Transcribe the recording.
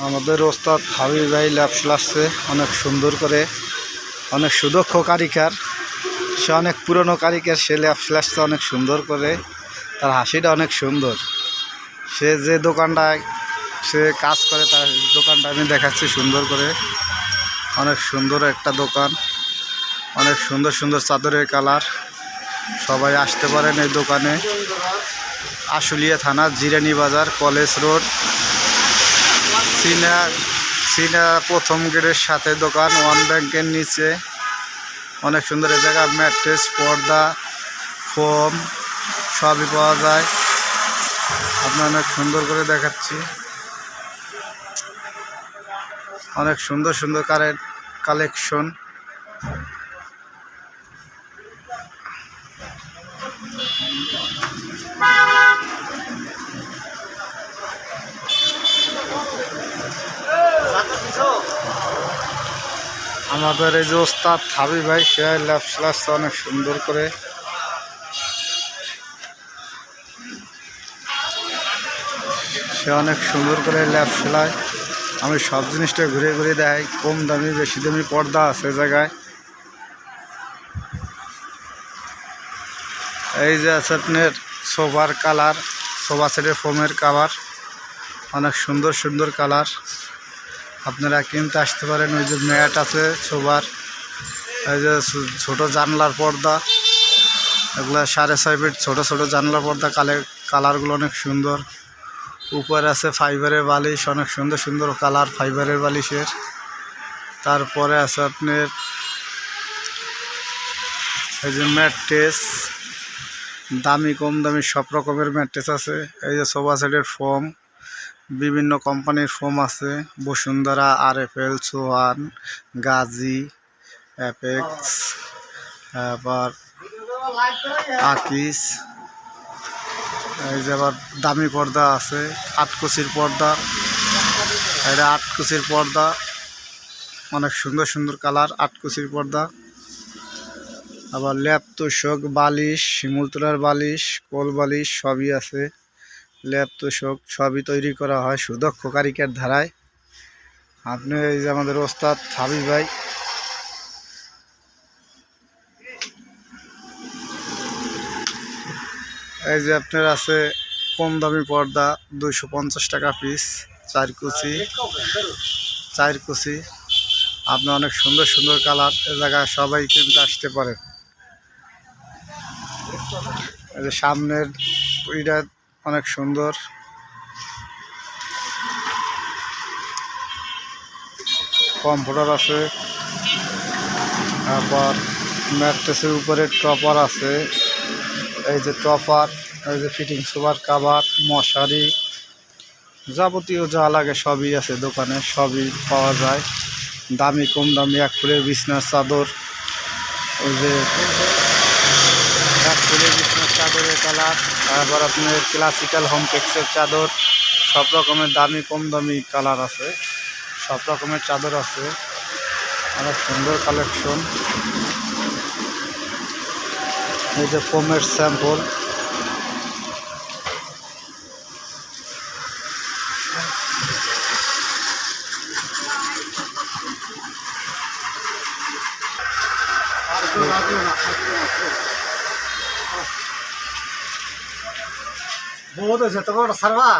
আমাদের ওস্তাদ হাবিব ভাই ল্যাব আসছে অনেক সুন্দর করে, অনেক সুদক্ষ কারিগর, সে অনেক পুরনো কারিগর, সে ল্যাব আসছে অনেক সুন্দর করে, তার হাসিটা অনেক সুন্দর। সে যে দোকানটায় সে কাজ করে তার দোকানটা আমি দেখাচ্ছি সুন্দর করে। অনেক সুন্দর একটা দোকান, অনেক সুন্দর সুন্দর চাদরের কালার। সবাই আসতে পারেন এই দোকানে। আশুলিয়া থানা, জিরানি বাজার, কলেজ রোড, সিনা প্রথম গেটের সাথে দোকান, ওয়ান ব্যাংকের নিচে। অনেক সুন্দর এই জায়গা, ম্যাট্রেস, পর্দা, ফোম সবই পাওয়া যায়। আপনার অনেক সুন্দর করে দেখাচ্ছি, অনেক সুন্দর সুন্দর কালেকশন। আমাদের এই যে ওস্তাদ হাবিব ভাই, সে ল্যাব সেলাচ্ছে অনেক সুন্দর করে। সে অনেক সুন্দর করে ল্যাব সেলায়। আমি সব জিনিসটা ঘুরে ঘুরে দেখাই। কম দামি বেশি দামি পর্দা আছে জায়গায়। এই যে আছে আপনার সোফার কালার, সোফা সেটের ফোমের কাভার, অনেক সুন্দর সুন্দর কালার। আপনারা কিনতে আসতে পারেন। ওই যে ম্যাট আছে সোফার, এই যে ছোটো জানলার পর্দা, এগুলো 6.5 ফিট ছোটো ছোটো জানলার পর্দা। কালারগুলো অনেক সুন্দর। উপরে আছে ফাইবারের বালিশ, অনেক সুন্দর সুন্দর কালার ফাইবারের বালিশের। তারপরে আছে আপনার এই যে ম্যাট্রেস, দামি কম দামি সব রকমের ম্যাট্রেস আছে। এই যে সোফা সেটের ফোম, বিভিন্ন কোম্পানির ফোম আছে, বসুন্ধরা, RFL, সোহান, গাজী, অ্যাপেক্স, আবার আকিস। এই যে আবার দামি পর্দা আছে, 8 কুচির পর্দা, এটা 8 কুচির পর্দা, অনেক সুন্দর সুন্দর কালার, 8 কুচির পর্দা। আবার ল্যাপ তোষক, বালিশ, শিমুল তোলার বালিশ, কোল বালিশ সবই আছে। ল্যাপ তোষক সবই তৈরি করা হয় সুদক্ষ কারিগর ধারায়। আপনি এই যে আমাদের ওস্তাদ হাবিব ভাই, এই যে আপনার আছে কম দামি পর্দা, 250 টাকা পিস, 4 কুচি। আপনি অনেক সুন্দর সুন্দর কালার, এ জায়গায় সবাই কিনতে আসতে পারেন। এই যে সামনের ওইটা অনেক সুন্দর। কমফোর্টার আছে, আবার ম্যাট্রেসের উপরে টপার আছে। এই যে টপার, এই যে ফিটিং সোফার কাভার, মশারি, যাবতীয় যা লাগে সবই আছে দোকানে, সবই পাওয়া যায়। দামি কম দামি, 1 ফুলের বিছনার চাদর, ওই যে 1 ফুলের বিছনার চাদরের কালার, আবার আপনার ক্লাসিক্যাল হোমটেক্সের চাদর, সব রকমের দামি কম দামি কালার আছে, সব রকমের চাদর আছে। অনেক সুন্দর কালেকশন। এই যে ফোমের স্যাম্পল, বহুত হয়েছে তোমার সারবা।